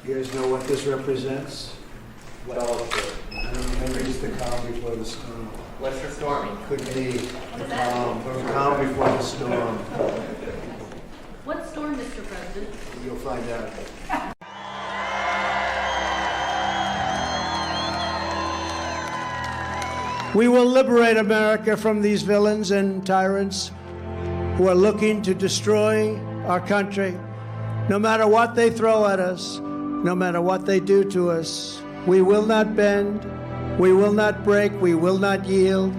You guys know what this represents? Fellowship. Maybe it's the calm before the storm. What's for storming? Could be the calm before the storm. What storm, Mr. President? You'll find out. We will liberate America from these villains and tyrants who are looking to destroy our country. No matter what they throw at us, no matter what they do to us, we will not bend, we will not break, we will not yield.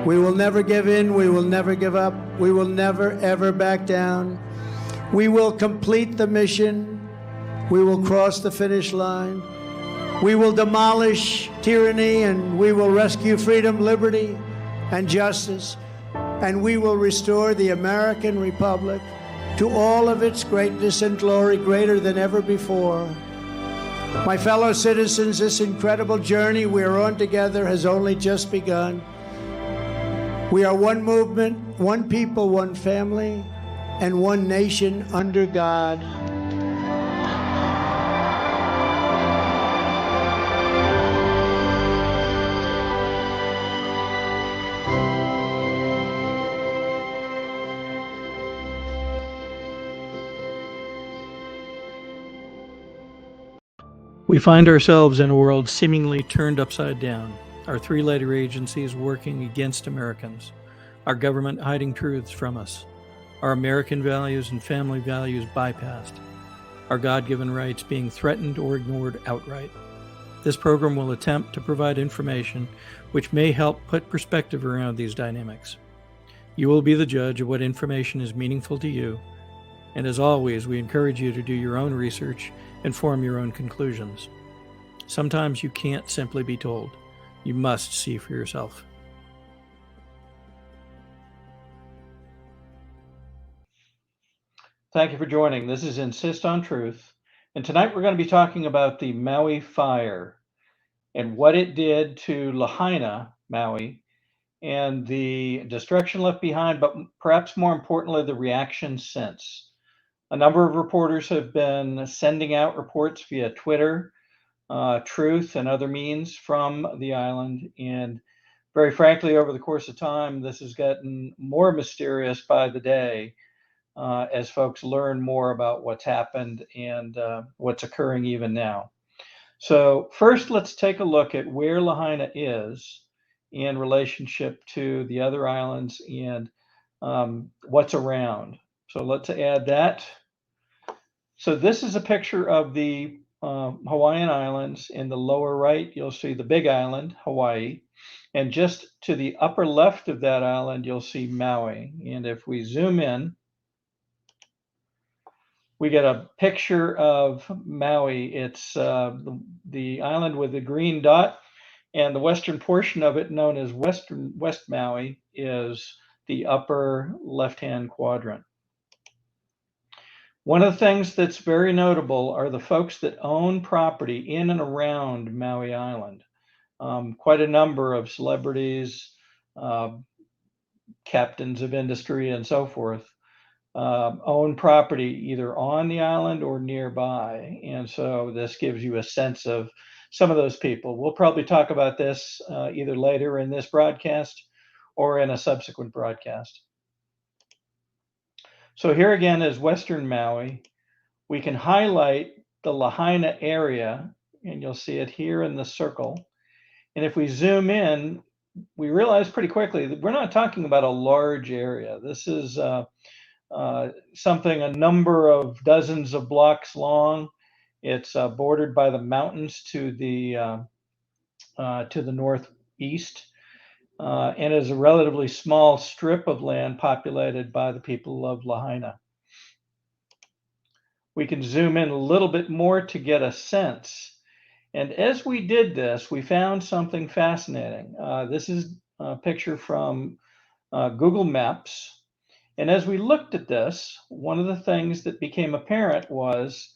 We will never give in, we will never give up, we will never ever back down. We will complete the mission, we will cross the finish line. We will demolish tyranny, and we will rescue freedom, liberty, and justice. And we will restore the American Republic to all of its greatness and glory, greater than ever before. My fellow citizens, this incredible journey we are on together has only just begun. We are one movement, one people, one family, and one nation under God. We find ourselves in a world seemingly turned upside down, our three-letter agencies working against Americans, our government hiding truths from us, our American values and family values bypassed, our God-given rights being threatened or ignored outright. This program will attempt to provide information which may help put perspective around these dynamics. You will be the judge of what information is meaningful to you, and as always, we encourage you to do your own research and form your own conclusions. Sometimes you can't simply be told. You must see for yourself. Thank you for joining. This is Insist on Truth. And tonight we're going to be talking about the Maui Fire and what it did to Lahina, Maui, and the destruction left behind, but perhaps more importantly, the reaction since. A number of reporters have been sending out reports via Twitter, Truth, and other means from the island. And very frankly, over the course of time, this has gotten more mysterious by the day as folks learn more about what's happened and what's occurring even now. So first, let's take a look at where Lahina is in relationship to the other islands and what's around. So let's add that. So this is a picture of the Hawaiian Islands. In the lower right, you'll see the big island, Hawaii. And just to the upper left of that island, you'll see Maui. And if we zoom in, we get a picture of Maui. It's the island with the green dot, and the western portion of it, known as West Maui, is the upper left-hand quadrant. One of the things that's very notable are the folks that own property in and around Maui Island. Quite a number of celebrities, captains of industry, and so forth own property either on the island or nearby. And so this gives you a sense of some of those people. We'll probably talk about this either later in this broadcast or in a subsequent broadcast. So here again is Western Maui. We can highlight the Lahina area, and you'll see it here in the circle. And if we zoom in, we realize pretty quickly that we're not talking about a large area. This is something a number of dozens of blocks long. It's bordered by the mountains to the northeast. And is a relatively small strip of land populated by the people of Lahina. We can zoom in a little bit more to get a sense. And as we did this, we found something fascinating. This is a picture from Google Maps. And as we looked at this, one of the things that became apparent was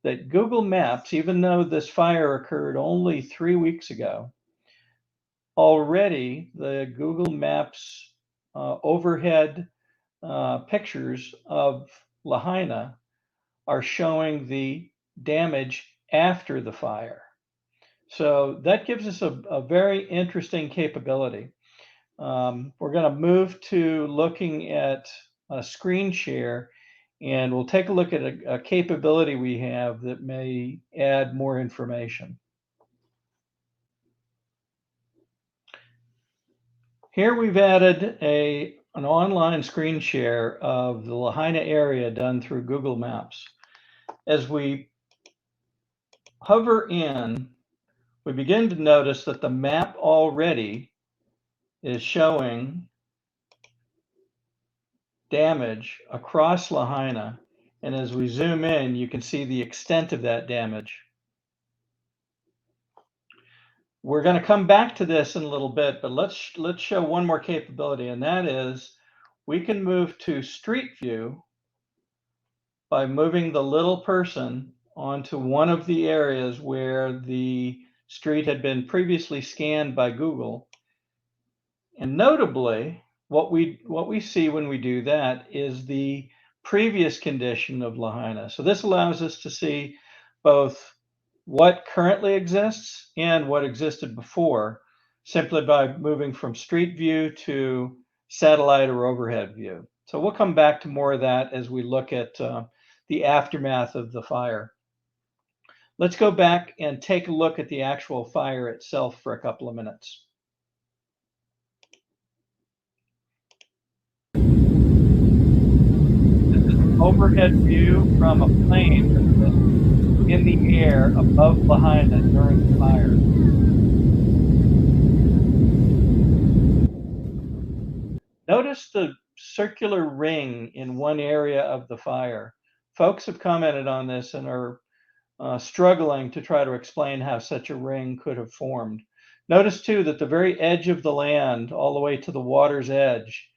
that Google Maps, even though this fire occurred only 3 weeks ago, already the Google Maps overhead pictures of Lahina are showing the damage after the fire. So that gives us a very interesting capability. We're going to move to looking at a screen share, and we'll take a look at a capability we have that may add more information. Here we've added an online screen share of the Lahina area done through Google Maps. As we hover in, we begin to notice that the map already is showing damage across Lahina. And as we zoom in, you can see the extent of that damage. We're going to come back to this in a little bit, but let's show one more capability, and that is we can move to Street View by moving the little person onto one of the areas where the street had been previously scanned by Google. And notably, what we see when we do that is the previous condition of Lahina. So this allows us to see both what currently exists and what existed before, simply by moving from street view to satellite or overhead view. So we'll come back to more of that as we look at the aftermath of the fire. Let's go back and take a look at the actual fire itself for a couple of minutes. Overhead view from a plane that was in the air above Lahina during the fire. Notice the circular ring in one area of the fire. Folks have commented on this and are struggling to try to explain how such a ring could have formed. Notice too that the very edge of the land, all the way to the water's edge,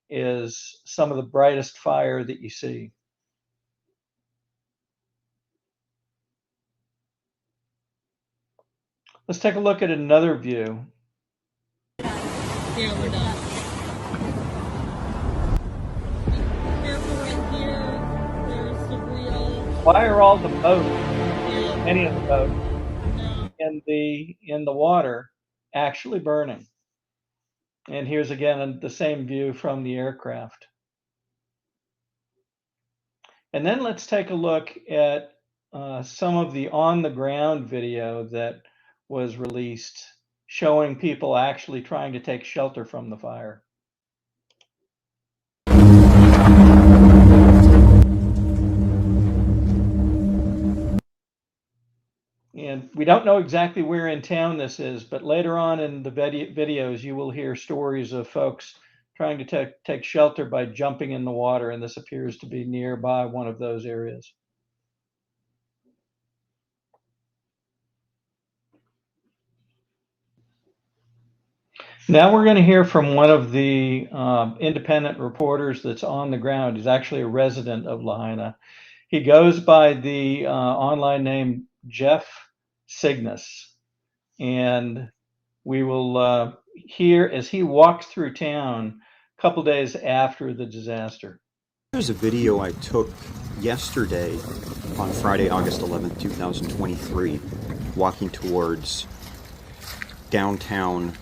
is some of the brightest fire that you see. Let's take a look at another view. Yeah, we're done. Careful right here. There's the wheel. Why are all the boats, Yeah. any of the boats in the water, actually burning? And here's again the same view from the aircraft. And then let's take a look at some of the on-the-ground video that was released, showing people actually trying to take shelter from the fire. And we don't know exactly where in town this is, but later on in the videos, you will hear stories of folks trying to take shelter by jumping in the water, and this appears to be nearby one of those areas. Now we're going to hear from one of the independent reporters that's on the ground. He's actually a resident of Lahina. He goes by the online name Jeff Cygnus, and we will hear as he walks through town a couple days after the disaster. There's a video I took yesterday on Friday, August 11th, 2023, walking towards downtown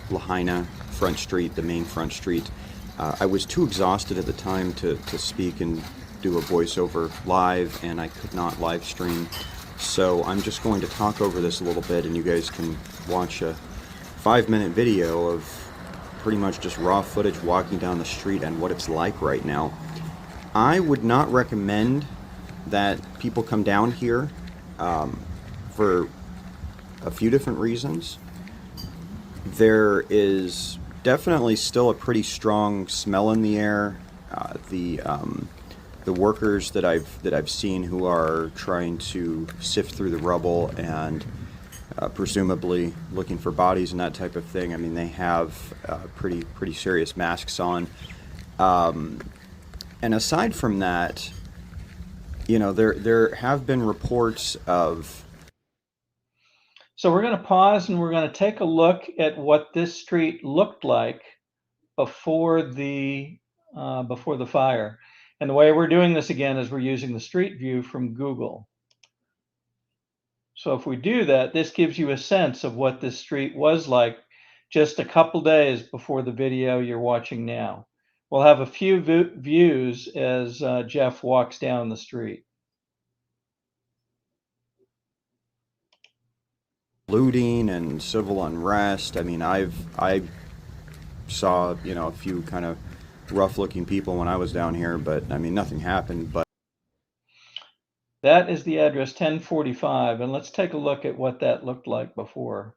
Lahina, Front Street, the main Front Street. I was too exhausted at the time to speak and do a voiceover live, and I could not live stream. So I'm just going to talk over this a little bit, and you guys can watch a 5-minute video of pretty much just raw footage walking down the street and what it's like right now. I would not recommend that people come down here for a few different reasons. There is definitely still a pretty strong smell in the air. The workers that I've seen who are trying to sift through the rubble and presumably looking for bodies and that type of thing. I mean, they have pretty serious masks on. And aside from that, you know, there have been reports of. So we're going to pause and we're going to take a look at what this street looked like before the fire. And the way we're doing this again is we're using the street view from Google. So if we do that, this gives you a sense of what this street was like just a couple days before the video you're watching now. We'll have a few views as Jeff walks down the street. Looting and civil unrest. I mean, I saw, a few kind of rough-looking people when I was down here, but I mean, nothing happened. But That is the address 1045, and let's take a look at what that looked like before.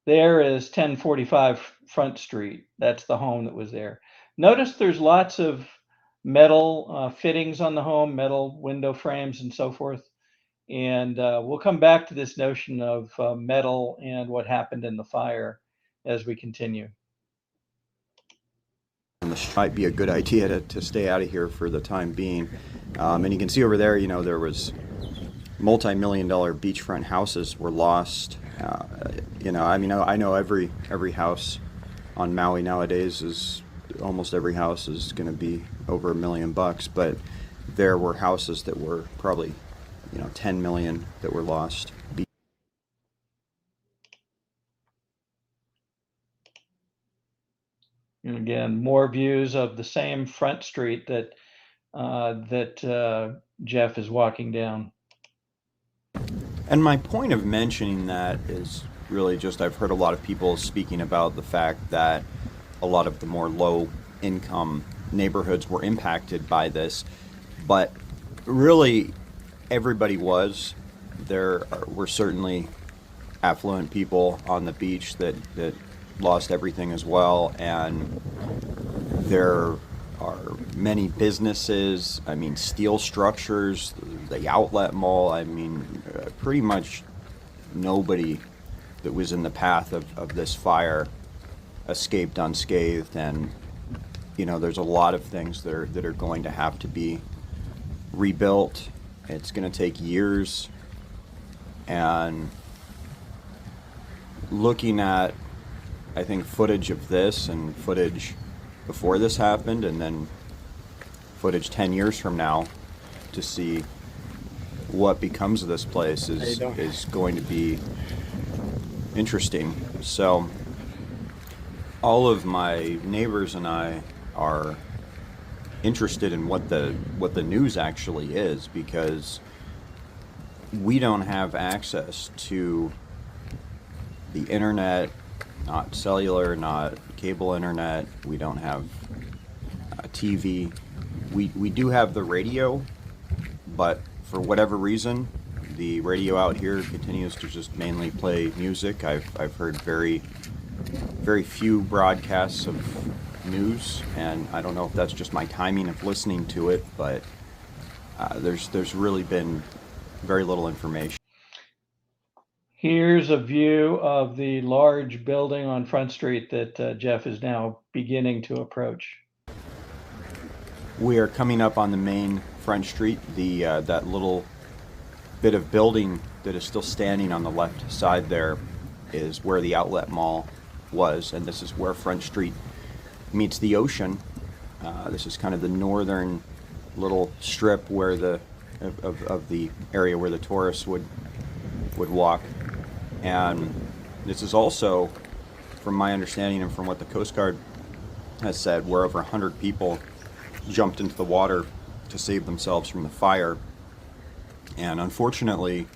There is 1045 Front Street. That's the home that was there. Notice there's lots of metal fittings on the home, metal window frames and so forth. And we'll come back to this notion of metal and what happened in the fire as we continue. this might be a good idea to stay out of here for the time being. And you can see over there, there was multi-million-dollar beachfront houses were lost. I know every house on Maui nowadays is almost every house is going to be over $1 million, but there were houses that were probably 10 million that were lost. And again, more views of the same front street that Jeff is walking down. And my point of mentioning that is really just I've heard a lot of people speaking about the fact that a lot of the more low income neighborhoods were impacted by this, but really everybody was. There were certainly affluent people on the beach that lost everything as well, and there are many businesses, steel structures, the outlet mall, pretty much nobody that was in the path of this fire escaped unscathed. And there's a lot of things that are going to have to be rebuilt. It's going to take years. And looking at, I think, footage of this and footage before this happened, and then footage 10 years from now to see what becomes of this place is going to be interesting. So all of my neighbors and I are interested in what the news actually is, because we don't have access to the internet, not cellular, not cable internet. We don't have TV. We do have the radio, but for whatever reason, the radio out here continues to just mainly play music. I've heard very, very few broadcasts of news, and I don't know if that's just my timing of listening to it, but there's really been very little information. Here's a view of the large building on Front Street that Jeff is now beginning to approach. We are coming up on the main Front Street. That little bit of building that is still standing on the left side there is where the outlet mall was, and this is where Front Street meets the ocean. This is kind of the northern little strip where of the area where the tourists would walk. And this is also, from my understanding and from what the Coast Guard has said, where over 100 people jumped into the water to save themselves from the fire. And unfortunately,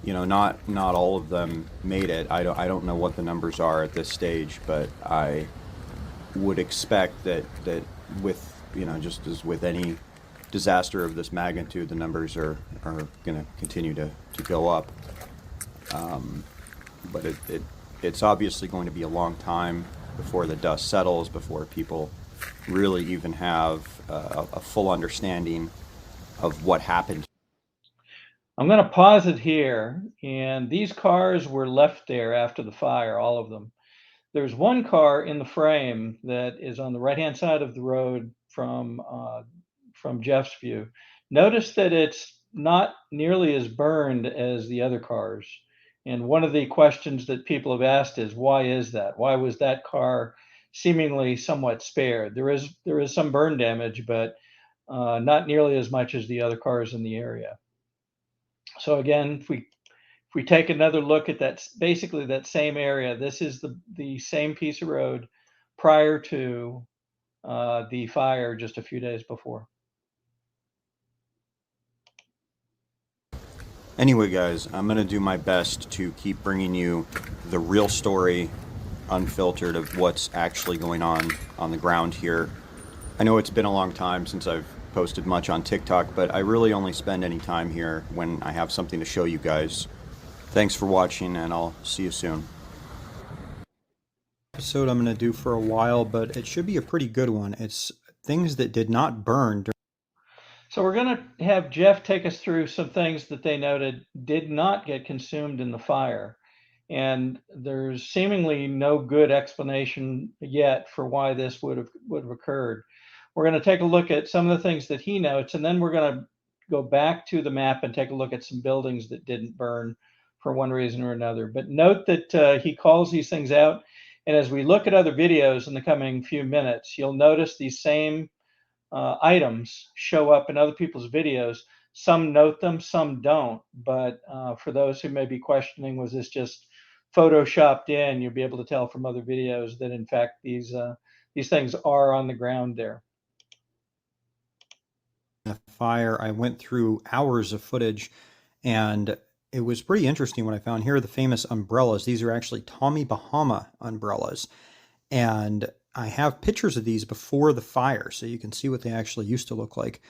not all of them made it. I don't know what the numbers are at this stage, but I would expect that with, just as with any disaster of this magnitude, the numbers are going to continue to go up. But it's obviously going to be a long time before the dust settles, before people really even have a full understanding of what happened. I'm going to pause it here, and these cars were left there after the fire, all of them. There's one car in the frame that is on the right-hand side of the road from Jeff's view. Notice that it's not nearly as burned as the other cars. And one of the questions that people have asked is, why is that? Why was that car seemingly somewhat spared? There is some burn damage, but not nearly as much as the other cars in the area. So again, if we take another look at that, basically that same area, this is the same piece of road prior to the fire just a few days before. Anyway, guys, I'm going to do my best to keep bringing you the real story, unfiltered, of what's actually going on the ground here. I know it's been a long time since I've posted much on TikTok, but I really only spend any time here when I have something to show you guys. Thanks for watching, and I'll see you soon. Episode I'm going to do for a while, but it should be a pretty good one. It's things that did not burn. So we're going to have Jeff take us through some things that they noted did not get consumed in the fire. And there's seemingly no good explanation yet for why this would have occurred. We're going to take a look at some of the things that he notes, and then we're going to go back to the map and take a look at some buildings that didn't burn for one reason or another. But note that he calls these things out. And as we look at other videos in the coming few minutes, you'll notice these same items show up in other people's videos. Some note them, some don't. But for those who may be questioning, was this just photoshopped in, you'll be able to tell from other videos that in fact these things are on the ground there. The fire, I went through hours of footage, and it was pretty interesting what I found. Here are the famous umbrellas. These are actually Tommy Bahama umbrellas, and I have pictures of these before the fire, so you can see what they actually used to look like.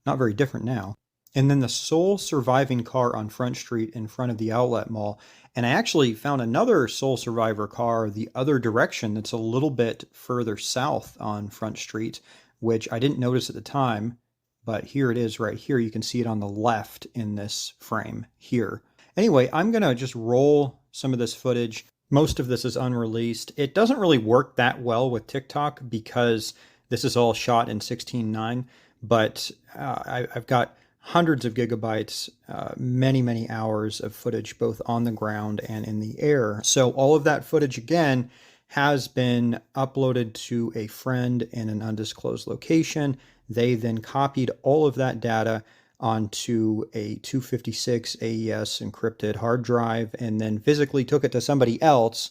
Not very different now. And then the sole surviving car on Front Street in front of the outlet mall. And I actually found another sole survivor car the other direction that's a little bit further south on Front Street, which I didn't notice at the time, but here it is right here. You can see it on the left in this frame here. Anyway, I'm going to just roll some of this footage. Most of this is unreleased. It doesn't really work that well with TikTok because this is all shot in 16:9, but I've got hundreds of gigabytes, many hours of footage, both on the ground and in the air. So all of that footage, again, has been uploaded to a friend in an undisclosed location. They then copied all of that data onto a 256 AES encrypted hard drive and then physically took it to somebody else.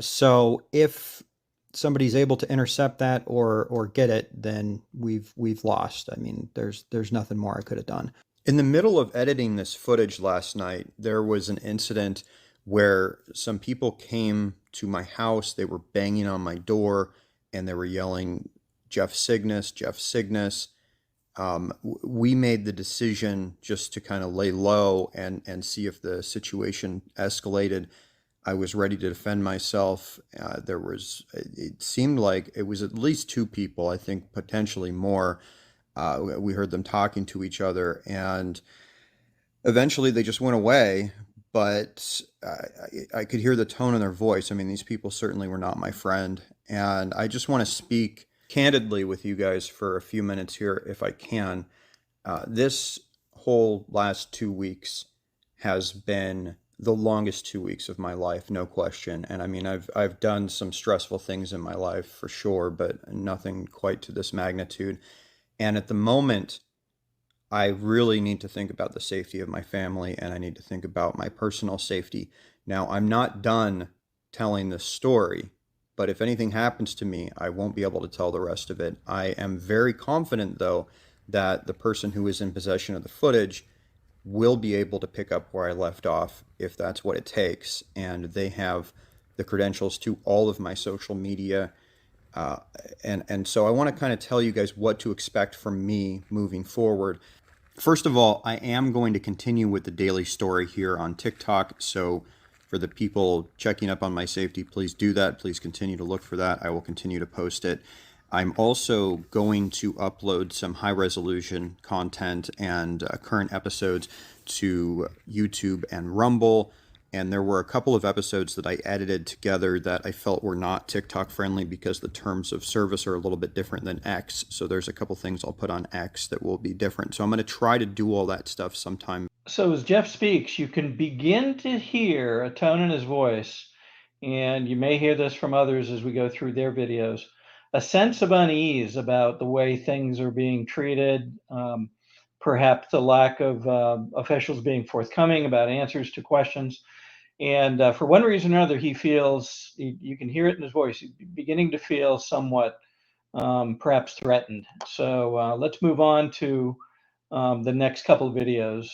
So if somebody's able to intercept that or get it, then we've lost. I mean, there's nothing more I could have done. In the middle of editing this footage last night, there was an incident where some people came to my house. They were banging on my door and they were yelling, "Jeff Cygnus, Jeff Cygnus." We made the decision just to kind of lay low and see if the situation escalated. I was ready to defend myself. It seemed like it was at least two people, I think potentially more. We heard them talking to each other, and eventually they just went away, but I could hear the tone in their voice. I mean, these people certainly were not my friend, and I just want to speak candidly with you guys for a few minutes here, if I can. This whole last 2 weeks has been the longest 2 weeks of my life, no question. And I mean, I've done some stressful things in my life for sure, but nothing quite to this magnitude. And at the moment, I really need to think about the safety of my family, and I need to think about my personal safety. Now, I'm not done telling this story, but if anything happens to me, I won't be able to tell the rest of it. I am very confident, though, that the person who is in possession of the footage will be able to pick up where I left off if that's what it takes. And they have the credentials to all of my social media. And so I want to kind of tell you guys what to expect from me moving forward. First of all, I am going to continue with the daily story here on TikTok. So for the people checking up on my safety, please do that. Please continue to look for that. I will continue to post it. I'm also going to upload some high resolution content and current episodes to YouTube and Rumble. And there were a couple of episodes that I edited together that I felt were not TikTok friendly because the terms of service are a little bit different than X. So there's a couple things I'll put on X that will be different. So I'm going to try to do all that stuff sometime. So as Jeff speaks, you can begin to hear a tone in his voice, and you may hear this from others as we go through their videos, a sense of unease about the way things are being treated, perhaps the lack of officials being forthcoming about answers to questions. And for one reason or another, he feels, you can hear it in his voice, he's beginning to feel somewhat perhaps threatened. So let's move on to the next couple of videos.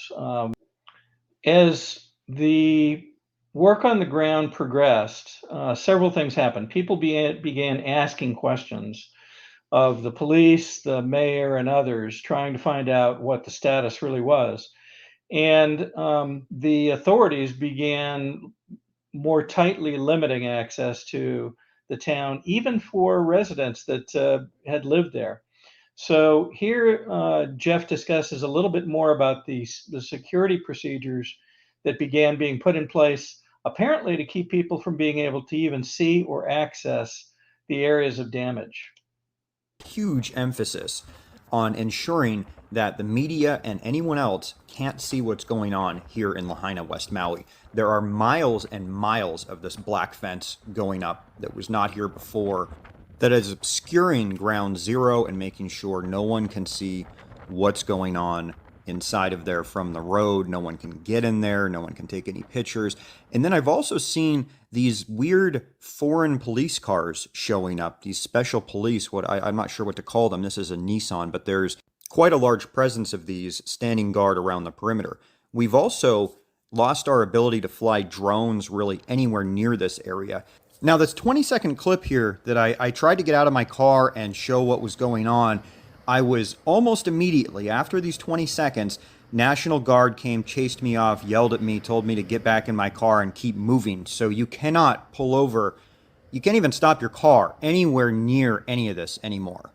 As the work on the ground progressed, several things happened. People began asking questions of the police, the mayor, and others, trying to find out what the status really was. And the authorities began more tightly limiting access to the town, even for residents that had lived there. So here, Jeff discusses a little bit more about the security procedures that began being put in place, apparently to keep people from being able to even see or access the areas of damage. Huge emphasis on ensuring that the media and anyone else can't see what's going on here in Lahina, West Maui. There are miles and miles of this black fence going up that was not here before, that is obscuring ground zero and making sure no one can see what's going on inside of there from the road. No one can get in there. No one can take any pictures. And then I've also seen these weird foreign police cars showing up, these special police, I'm not sure what to call them. This is a Nissan, but there's quite a large presence of these standing guard around the perimeter. We've also lost our ability to fly drones really anywhere near this area. Now, this 20-second clip here that I tried to get out of my car and show what was going on, I was almost immediately, after these 20 seconds, National Guard came, chased me off, yelled at me, told me to get back in my car and keep moving. So you cannot pull over, you can't even stop your car anywhere near any of this anymore.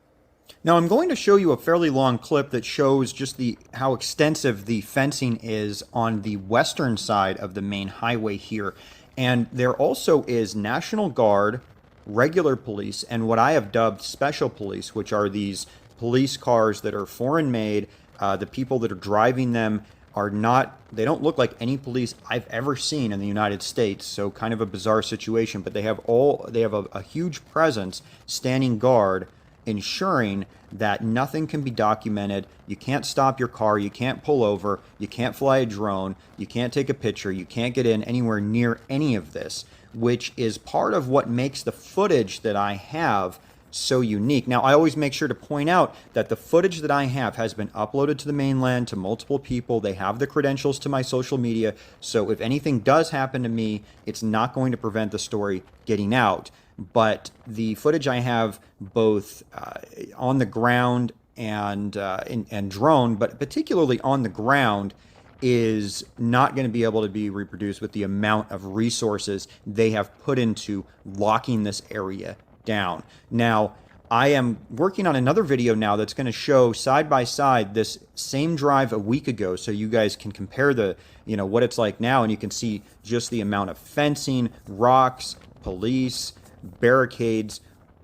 Now I'm going to show you a fairly long clip that shows just how extensive the fencing is on the western side of the main highway here. And there also is National Guard, regular police, and what I have dubbed special police, which are these police cars that are foreign made. The people that are driving them they don't look like any police I've ever seen in the United States. So kind of a bizarre situation, but they have a huge presence standing guard, ensuring that nothing can be documented. You can't stop your car, you can't pull over, you can't fly a drone, you can't take a picture, you can't get in anywhere near any of this, which is part of what makes the footage that I have so unique. Now, I always make sure to point out that the footage that I have has been uploaded to the mainland to multiple people. They have the credentials to my social media, so if anything does happen to me, it's not going to prevent the story getting out. But the footage I have both on the ground and drone, but particularly on the ground, is not going to be able to be reproduced with the amount of resources they have put into locking this area down. Now, I am working on another video now that's going to show side by side this same drive a week ago, so you guys can compare what it's like now, and you can see just the amount of fencing, rocks, police, barricades,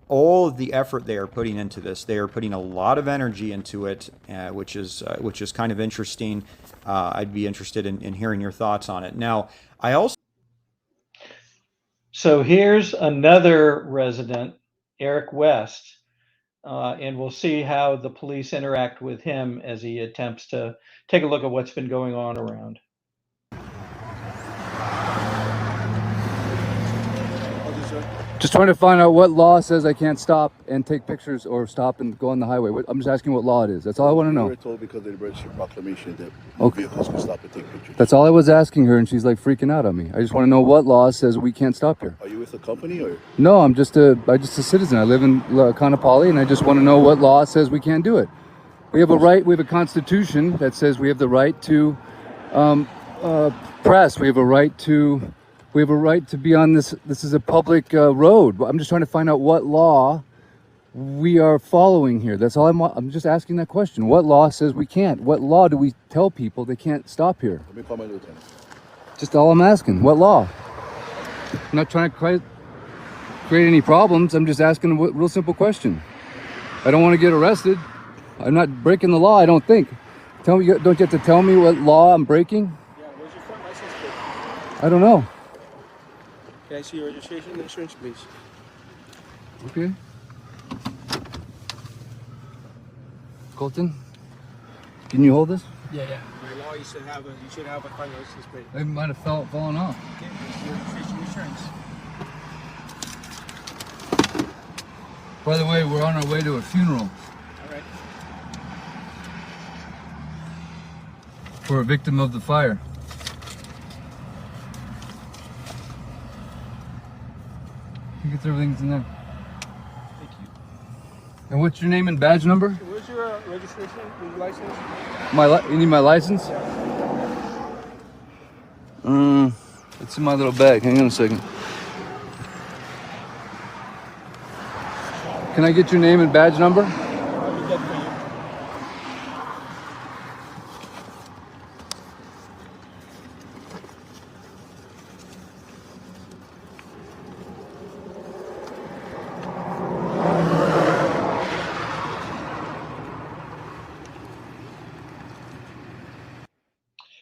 all of the effort they are putting into this. They are putting a lot of energy into it, which is kind of interesting. I'd be interested in hearing your thoughts on it. Now, So here's another resident, Eric West, and we'll see how the police interact with him as he attempts to take a look at what's been going on around. Just trying to find out what law says I can't stop and take pictures or stop and go on the highway. I'm just asking what law it is. That's all I want to know. We were told because of the registered proclamation that Okay. vehicles can stop and take pictures. That's all I was asking her, and she's like freaking out on me. I just want to know what law says we can't stop here. Are you with a company or? No, I'm just a citizen. I live in Kanapali, and I just want to know what law says we can't do it. We have a right. We have a constitution that says we have the right to press. We have a right to. We have a right to be on this. This is a public road. I'm just trying to find out what law we are following here. That's all I'm just asking that question. What law says we can't? What law do we tell people they can't stop here? Let me call my lieutenant. Just all I'm asking. What law? I'm not trying to create any problems. I'm just asking a real simple question. I don't want to get arrested. I'm not breaking the law, I don't think. Don't you have to tell me what law I'm breaking? Yeah, where's your front license plate? I don't know. Can I see your registration and insurance, please? Okay. Colton? Can you hold this? By law, you should have a car license plate. It might have fallen off. Okay, it's your registration insurance. By the way, we're on our way to a funeral All right. for a victim of the fire. I think it's everything's in there. Thank you. And what's your name and badge number? Where's your registration and license? You need my license? It's in my little bag. Hang on a second. Can I get your name and badge number? I'll be good for you.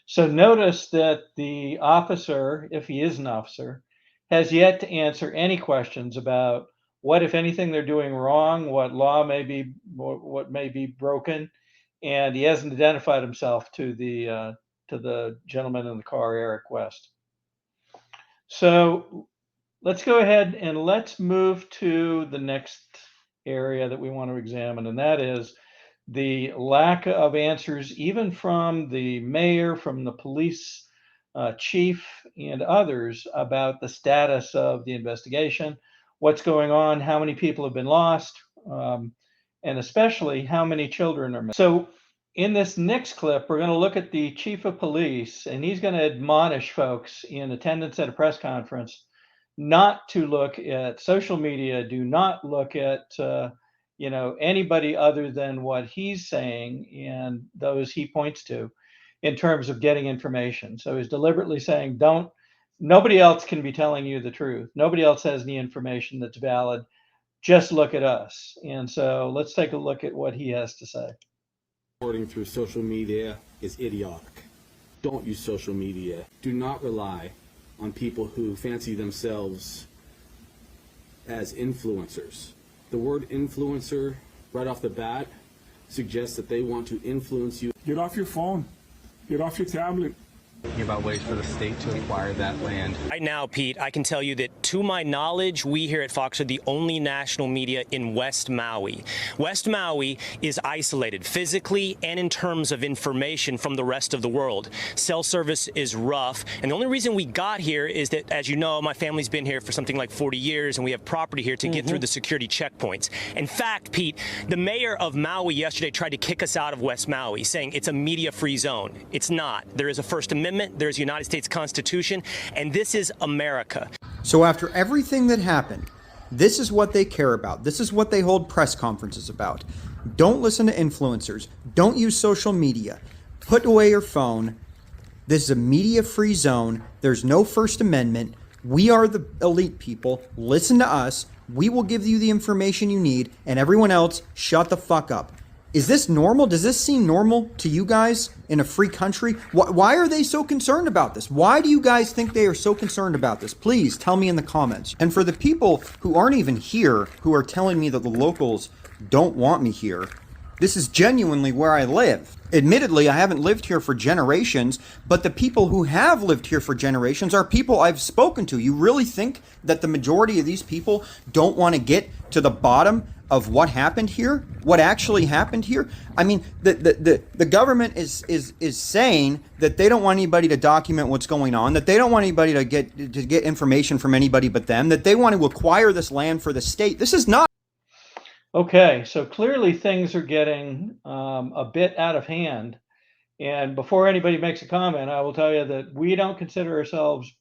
So notice that the officer, if he is an officer, has yet to answer any questions about what, if anything, they're doing wrong, what law may be, what may be broken, and he hasn't identified himself to the gentleman in the car, Eric West. So let's go ahead and let's move to the next area that we want to examine, and that is the lack of answers, even from the mayor, from the police chief, and others about the status of the investigation, what's going on, how many people have been lost, and especially how many children are missing. So in this next clip, we're going to look at the chief of police, and he's going to admonish folks in attendance at a press conference not to look at social media, do not look at anybody other than what he's saying and those he points to in terms of getting information. So he's deliberately saying, nobody else can be telling you the truth. Nobody else has any information that's valid. Just look at us. And so let's take a look at what he has to say. Reporting through social media is idiotic. Don't use social media. Do not rely on people who fancy themselves as influencers. The word influencer, right off the bat, suggests that they want to influence you. Get off your phone. Get off your tablet. About ways for the state to acquire that land. Right now, Pete, I can tell you that, to my knowledge, we here at Fox are the only national media in West Maui. West Maui is isolated physically and in terms of information from the rest of the world. Cell service is rough, and the only reason we got here is that, as you know, my family's been here for something like 40 years, and we have property here to get through the security checkpoints. In fact, Pete, the mayor of Maui yesterday tried to kick us out of West Maui, saying it's a media-free zone. It's not. There is a First Amendment. There's a United States Constitution, and this is America. So after everything that happened, this is what they care about. This is what they hold press conferences about. Don't listen to influencers. Don't use social media. Put away your phone. This is a media-free zone. There's no First Amendment. We are the elite people. Listen to us. We will give you the information you need, and everyone else, shut the fuck up. Is this normal? Does this seem normal to you guys in a free country? Why are they so concerned about this? Why do you guys think they are so concerned about this? Please tell me in the comments. And for the people who aren't even here, who are telling me that the locals don't want me here, this is genuinely where I live. Admittedly, I haven't lived here for generations, but the people who have lived here for generations are people I've spoken to. You really think that the majority of these people don't want to get to the bottom of what happened here, what actually happened here? I mean, the government is saying that they don't want anybody to document what's going on, that they don't want anybody to get information from anybody but them, that they want to acquire this land for the state. This is not. Okay, so clearly things are getting a bit out of hand. And before anybody makes a comment, I will tell you that we don't consider ourselves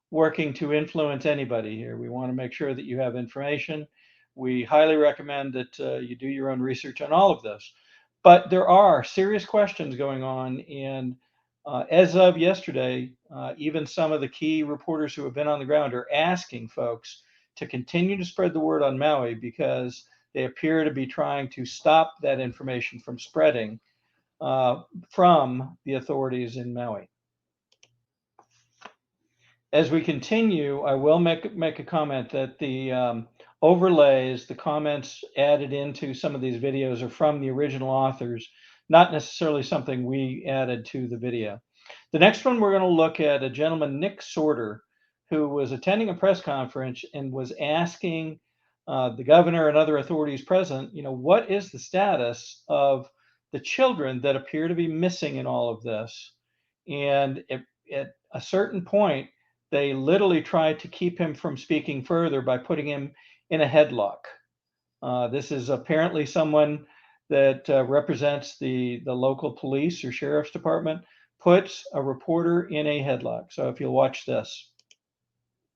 working to influence anybody here. We want to make sure that you have information. We highly recommend that you do your own research on all of this. But there are serious questions going on. And as of yesterday, even some of the key reporters who have been on the ground are asking folks to continue to spread the word on Maui, because they appear to be trying to stop that information from spreading from the authorities in Maui. As we continue, I will make a comment that the overlays, the comments added into some of these videos are from the original authors. not necessarily something we added to the video. The next one, we're going to look at a gentleman, Nick Sorter, who was attending a press conference and was asking the governor and other authorities present, what is the status of the children that appear to be missing in all of this? And at a certain point, they literally tried to keep him from speaking further by putting him in a headlock. This is apparently someone that represents the local police or sheriff's department, puts a reporter in a headlock. So if you'll watch this.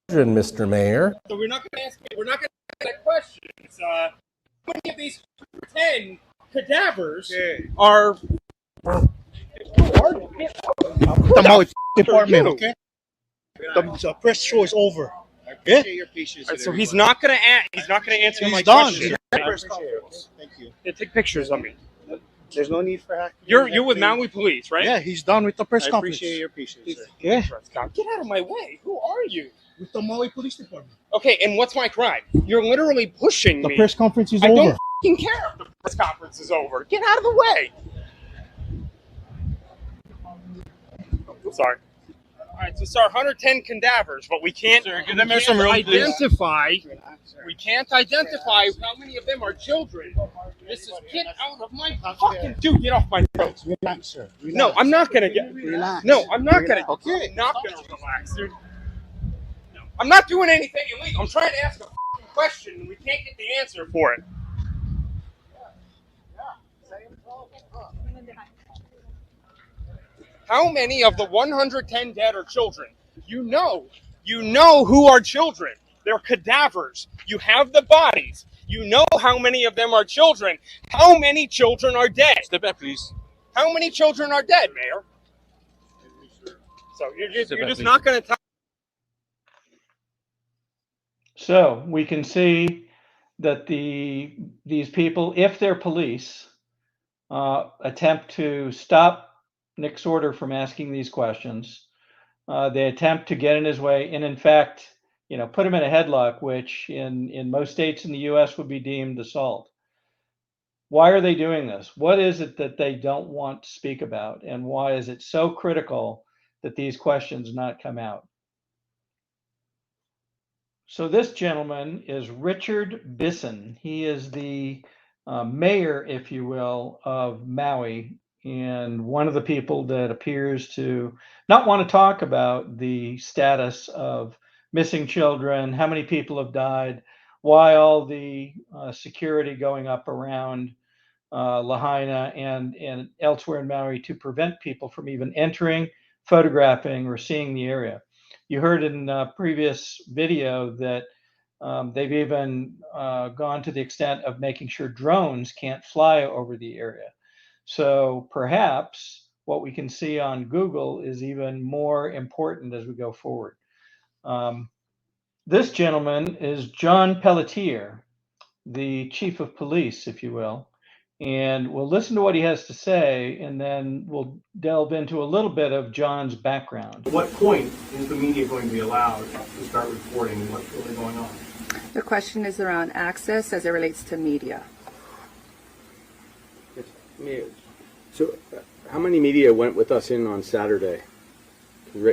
Mr. Mayor. So we're not going to ask that question. How many of these 10 cadavers are the Maui department, okay? The press show is over. Yeah? Right, so he's not going to answer my done. question. Thank you. Yeah, take pictures of me. There's no need for hacking. You're with Maui Police, right? Yeah, he's done with the press I conference. appreciate your patience, sir. Yeah. Get out of my way. Who are you? With the Maui Police Department. Okay, and what's my crime? You're literally pushing me. The press conference is I over. don't f***ing care if the press conference is over. Get out of the way. I'm sorry. All right, so sir, 110 cadavers, but we can't identify. We can't identify how many of them are children. This is get out of my fucking dude. Get off my throat. Relax, sir. Relax. No, I'm not gonna get. Relax. No, I'm not gonna. Okay. I'm not gonna relax, dude. No, I'm not doing anything illegal. I'm trying to ask a fucking question, and we can't get the answer for it. How many of the 110 dead are children? You know who are children. They're cadavers. You have the bodies. You know how many of them are children. How many children are dead? Step back, please. How many children are dead, Mayor? So you're just not going to tell. So we can see that these people, if they're police, attempt to stop Nick Sorter from asking these questions. They attempt to get in his way, and in fact, put him in a headlock, which in most states in the U.S. would be deemed assault. Why are they doing this? What is it that they don't want to speak about, and why is it so critical that these questions not come out? So this gentleman is Richard Bisson. He is the mayor, if you will, of Maui, and one of the people that appears to not want to talk about the status of missing children, how many people have died, why all the security going up around Lahina and elsewhere in Maui to prevent people from even entering, photographing, or seeing the area. You heard in a previous video that they've even gone to the extent of making sure drones can't fly over the area. So perhaps what we can see on Google is even more important as we go forward. This gentleman is John Pelletier, the chief of police, if you will. And we'll listen to what he has to say, and then we'll delve into a little bit of John's background. At what point is the media going to be allowed to start reporting what's really going on? The question is around access as it relates to media. So, how many media went with us in on Saturday?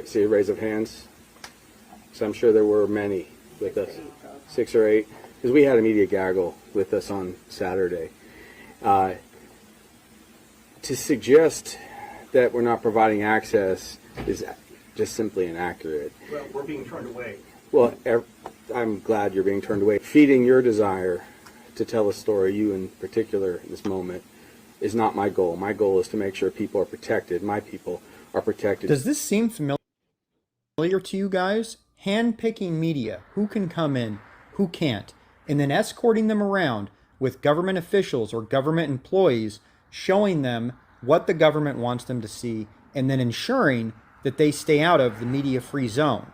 See a raise of hands? So I'm sure there were many with us, 6 or 8, because we had a media gaggle with us on Saturday. To suggest that we're not providing access is just simply inaccurate. Well, we're being turned away. Well, I'm glad you're being turned away. Feeding your desire to tell a story, you in particular in this moment, is not my goal. My goal is to make sure people are protected. My people are protected. Does this seem familiar to you guys? Hand-picking media, who can come in, who can't, and then escorting them around with government officials or government employees, showing them what the government wants them to see, and then ensuring that they stay out of the media-free zone.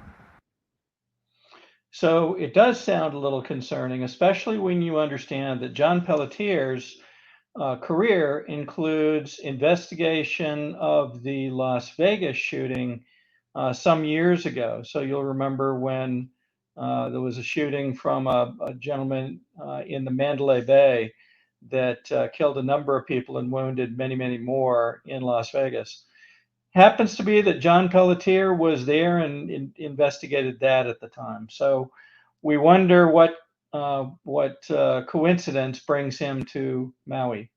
So it does sound a little concerning, especially when you understand that John Pelletier's career includes investigation of the Las Vegas shooting some years ago. So you'll remember when there was a shooting from a gentleman in the Mandalay Bay that killed a number of people and wounded many, many more in Las Vegas. Happens to be that John Pelletier was there and investigated that at the time. So we wonder what coincidence brings him to Maui.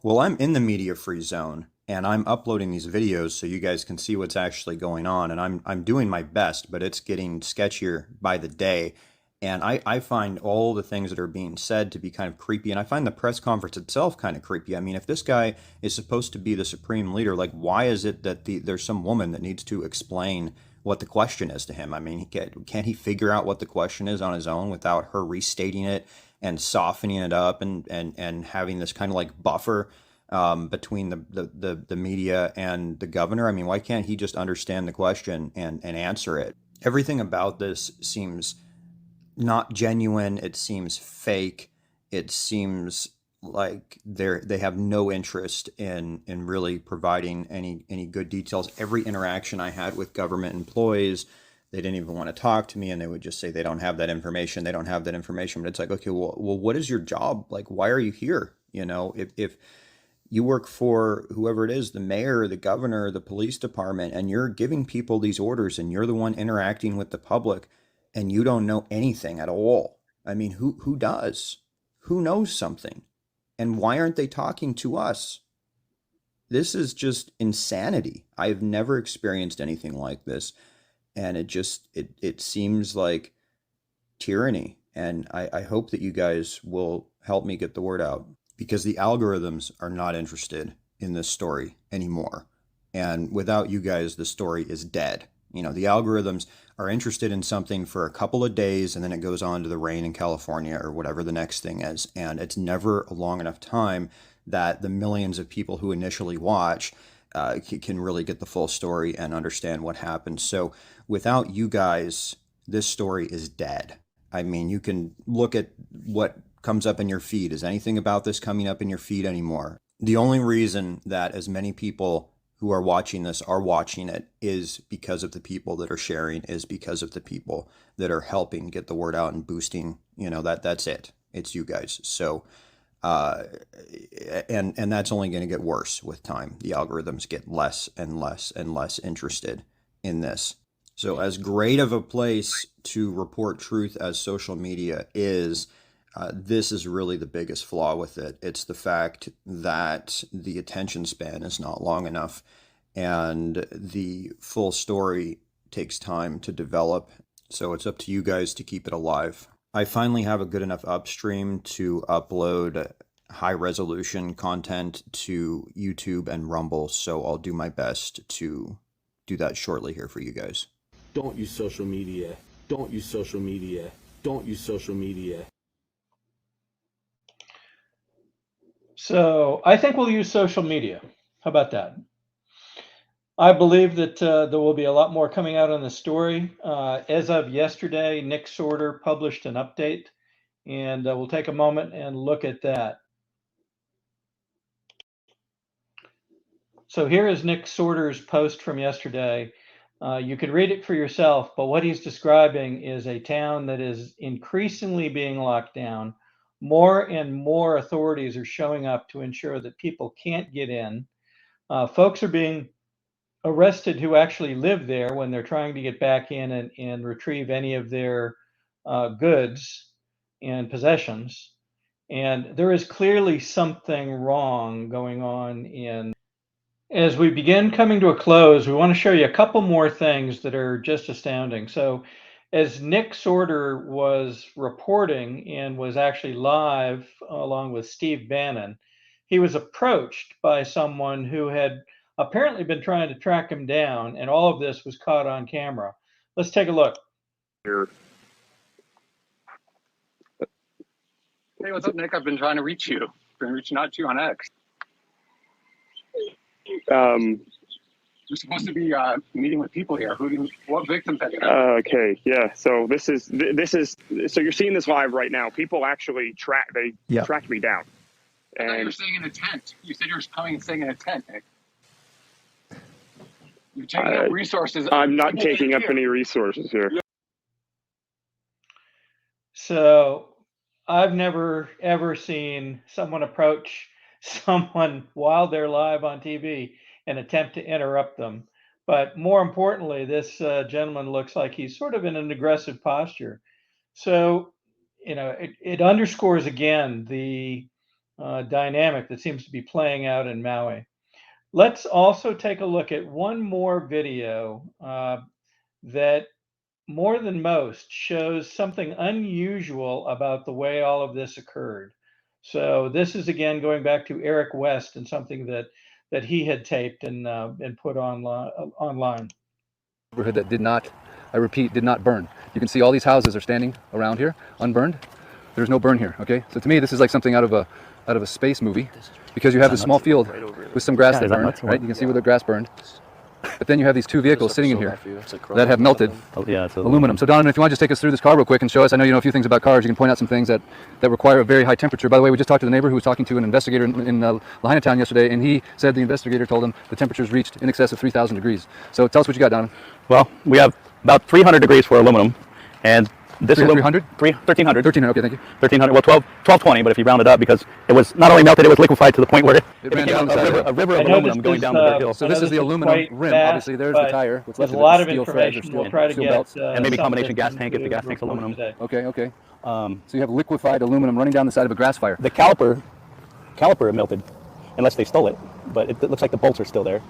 Well, I'm in the media free zone and I'm uploading these videos so you guys can see what's actually going on. And I'm doing my best, but it's getting sketchier by the day. And I find all the things that are being said to be kind of creepy. And I find the press conference itself kind of creepy. I mean, if this guy is supposed to be the supreme leader, like, why is it that there's some woman that needs to explain what the question is to him? I mean, can't he figure out what the question is on his own without her restating it and softening it up and having this kind of like buffer between the media and the governor? I mean, why can't he just understand the question and answer it? Everything about this seems not genuine. It seems fake. It seems like they have no interest in really providing any good details. Every interaction I had with government employees, they didn't even want to talk to me, and they would just say they don't have that information. They don't have that information. But it's like, okay, well, what is your job? Like, why are you here? You know, if you work for whoever it is, the mayor, the governor, the police department, and you're giving people these orders, and you're the one interacting with the public, and you don't know anything at all. I mean, who does? Who knows something? And why aren't they talking to us? This is just insanity. I've never experienced anything like this. And it seems like tyranny. And I hope that you guys will help me get the word out, because the algorithms are not interested in this story anymore. And without you guys, the story is dead. You know, the algorithms are interested in something for a couple of days, and then it goes on to the rain in California or whatever the next thing is. And it's never a long enough time that the millions of people who initially watch can really get the full story and understand what happened. So without you guys, this story is dead. I mean, you can look at what comes up in your feed. Is anything about this coming up in your feed anymore? The only reason that as many people who are watching this are watching it is because of the people that are sharing, is because of the people that are helping get the word out and boosting, you know, that's it. It's you guys. So, and that's only going to get worse with time. The algorithms get less and less and less interested in this. So as great of a place to report truth as social media is, this is really the biggest flaw with it. It's the fact that the attention span is not long enough, and the full story takes time to develop. So it's up to you guys to keep it alive. I finally have a good enough upstream to upload high resolution content to YouTube and Rumble, so I'll do my best to do that shortly here for you guys. Don't use social media. Don't use social media. Don't use social media. So I think we'll use social media. How about that? I believe that there will be a lot more coming out on the story. As of yesterday, Nick Sorter published an update, and we'll take a moment and look at that. So here is Nick Sorter's post from yesterday. You can read it for yourself, but what he's describing is a town that is increasingly being locked down. More and more authorities are showing up to ensure that people can't get in. Folks are being arrested who actually live there when they're trying to get back in and retrieve any of their goods and possessions. And there is clearly something wrong going on in. As we begin coming to a close, we want to show you a couple more things that are just astounding. So as Nick Sorter was reporting and was actually live along with Steve Bannon, he was approached by someone who had apparently been trying to track him down, and all of this was caught on camera. Let's take a look. Hey, what's up, Nick? I've been trying to reach you. Been reaching out to you on X. You're supposed to be meeting with people here. What victims have you had? Okay, yeah. So this is so you're seeing this live right now. People actually tracked me down. I thought you were staying in a tent. You said you were coming and staying in a tent, Nick. You're taking up resources. I'm not taking up any resources here. So I've never ever seen someone approach someone while they're live on TV and attempt to interrupt them. But more importantly, this gentleman looks like he's sort of in an aggressive posture. So, it underscores again the dynamic that seems to be playing out in Maui. Let's also take a look at one more video that more than most shows something unusual about the way all of this occurred. So this is again going back to Eric West and something that he had taped and put online. Neighborhood that did not, I repeat, did not burn. You can see all these houses are standing around here, unburned. There's no burn here. Okay, so to me, this is like something out of a space movie, because you have this small field with some grass that burned. Right, you can see where the grass burned. But then you have these two vehicles sitting in here that have melted aluminum. So Donovan, if you want to just take us through this car real quick and show us, I know you know a few things about cars, you can point out some things that require a very high temperature. By the way, we just talked to the neighbor who was talking to an investigator in Lahina town yesterday, and he said the investigator told him the temperatures reached in excess of 3,000 degrees. So tell us what you got, Donovan. Well, we have about 300 degrees for aluminum, and this 300? 1300. 1300, okay, thank you. 1300, well 1220, but if you round it up, because it was not only melted, it was liquefied to the point where it ran became down a river of aluminum going down the hill. So this is the aluminum rim, obviously there's the tire. There's a lot of information. We'll try to get belts, and maybe combination gas tank if the gas tank's aluminum. Okay. So you have liquefied aluminum running down the side of a grass fire. The caliper melted, unless they stole it, but it looks like the bolts are still there.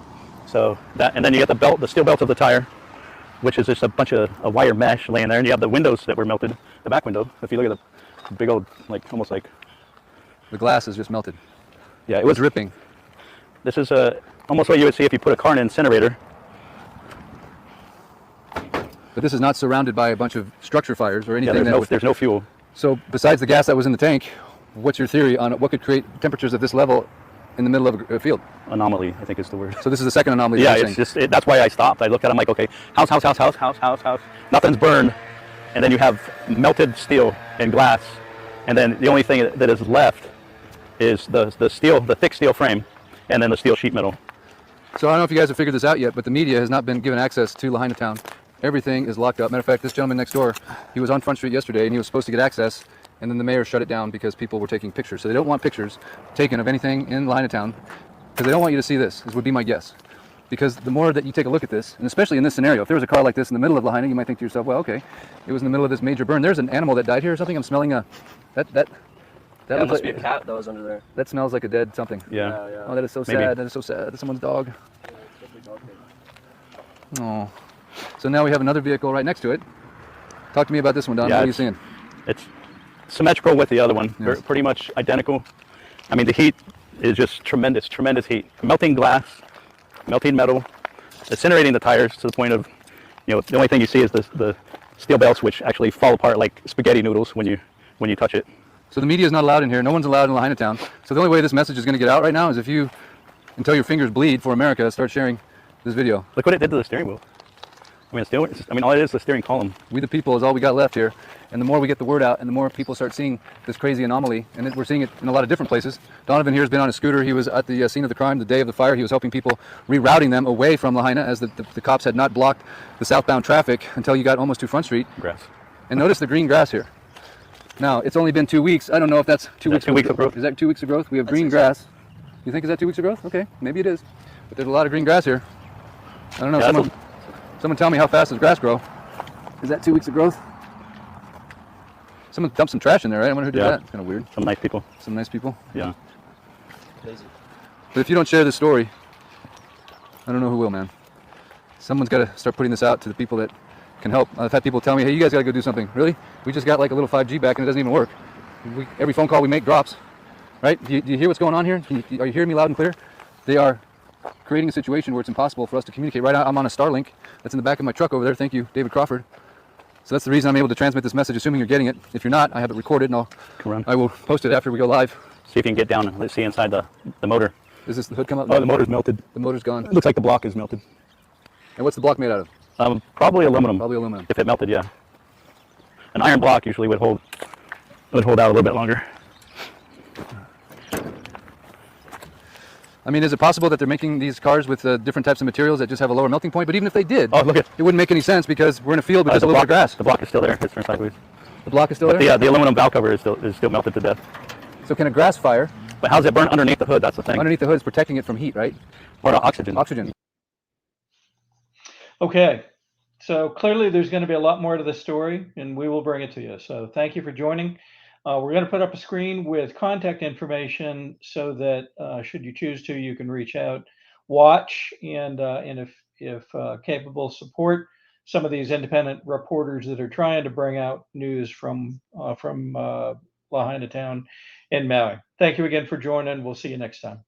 So that, and then you get the belt, the steel belt of the tire, which is just a bunch of a wire mesh laying there, and you have the windows that were melted, the back window. If you look at the big old, like almost like the glass is just melted. Yeah, it was dripping. This is almost what you would see if you put a car in an incinerator. But this is not surrounded by a bunch of structure fires or anything. Yeah, there's no fuel. So besides the gas that was in the tank, what's your theory on what could create temperatures of this level in the middle of a field? Anomaly, I think is the word. So this is the second anomaly. Yeah, it's just that's why I stopped. I looked at it, I'm like, okay, house. Nothing's burned, and then you have melted steel and glass, and then the only thing that is left is the steel, the thick steel frame, and then the steel sheet metal. So I don't know if you guys have figured this out yet, but the media has not been given access to Lahina town. Everything is locked up. Matter of fact, this gentleman next door, he was on Front Street yesterday, and he was supposed to get access, and then the mayor shut it down because people were taking pictures. So they don't want pictures taken of anything in Lahina town, because they don't want you to see this, would be my guess. Because the more that you take a look at this, and especially in this scenario, if there was a car like this in the middle of Lahina, you might think to yourself, well, okay, it was in the middle of this major burn. There's an animal that died here or something. I'm smelling that must like, be a cat that was under there. That smells like a dead something. Yeah. Oh, that is so sad. That is so sad. That's someone's dog. Oh. So now we have another vehicle right next to it. Talk to me about this one, Don. Yeah, what are you seeing? It's symmetrical with the other one. Yes. Pretty much identical. I mean, the heat is just tremendous heat. Melting glass, melting metal, incinerating the tires to the point of, the only thing you see is the steel belts, which actually fall apart like spaghetti noodles when you touch it. So the media is not allowed in here. No one's allowed in Lahina town. So the only way this message is going to get out right now is if you, until your fingers bleed for America, start sharing this video. Look what it did to the steering wheel. All it is the steering column. We the people is all we got left here. And the more we get the word out and the more people start seeing this crazy anomaly, and we're seeing it in a lot of different places. Donovan here has been on a scooter. He was at the scene of the crime the day of the fire. He was helping people, rerouting them away from Lahina, as the cops had not blocked the southbound traffic until you got almost to Front Street. Grass. And notice the green grass here. Now, it's only been 2 weeks. I don't know if that's 2 weeks. 2 weeks of growth. Is that 2 weeks of growth? We have green grass. You think is that 2 weeks of growth? Okay, maybe it is. But there's a lot of green grass here. I don't know. Yeah, Someone tell me how fast does grass grow? Is that 2 weeks of growth? Someone dumped some trash in there, right? I wonder who did that. It's kind of weird. Some nice people. Some nice people? Yeah. But if you don't share this story, I don't know who will, man. Someone's got to start putting this out to the people that can help. I've had people tell me, hey, you guys got to go do something. Really? We just got like a little 5G back and it doesn't even work. Every phone call we make drops. Right? Do you hear what's going on here? Are you hearing me loud and clear? They are creating a situation where it's impossible for us to communicate. Right now, I'm on a Starlink that's in the back of my truck over there. Thank you, David Crawford. So that's the reason I'm able to transmit this message, assuming you're getting it. If you're not, I have it recorded, and I will post it after we go live. See if you can get down. Let's see inside the motor. Is this the hood come up? Oh, the motor's melted. The motor's gone. It looks like the block is melted. And what's the block made out of? Probably aluminum. Probably aluminum. If it melted, yeah. An iron block usually would hold out a little bit longer. I mean, is it possible that they're making these cars with different types of materials that just have a lower melting point? But even if they did, it wouldn't make any sense because we're in a field with just a little bit of grass. The block is still there. It's turned sideways. The block is still But there? the aluminum valve cover is still melted to death. So can a grass fire? But how's it burn underneath the hood? That's the thing. Underneath the hood is protecting it from heat, right? Or oxygen. Oxygen. Okay, so clearly there's going to be a lot more to the story, and we will bring it to you. So thank you for joining. We're going to put up a screen with contact information so that should you choose to, you can reach out, watch, and if capable, support some of these independent reporters that are trying to bring out news from Lahina Town in Maui. Thank you again for joining. We'll see you next time.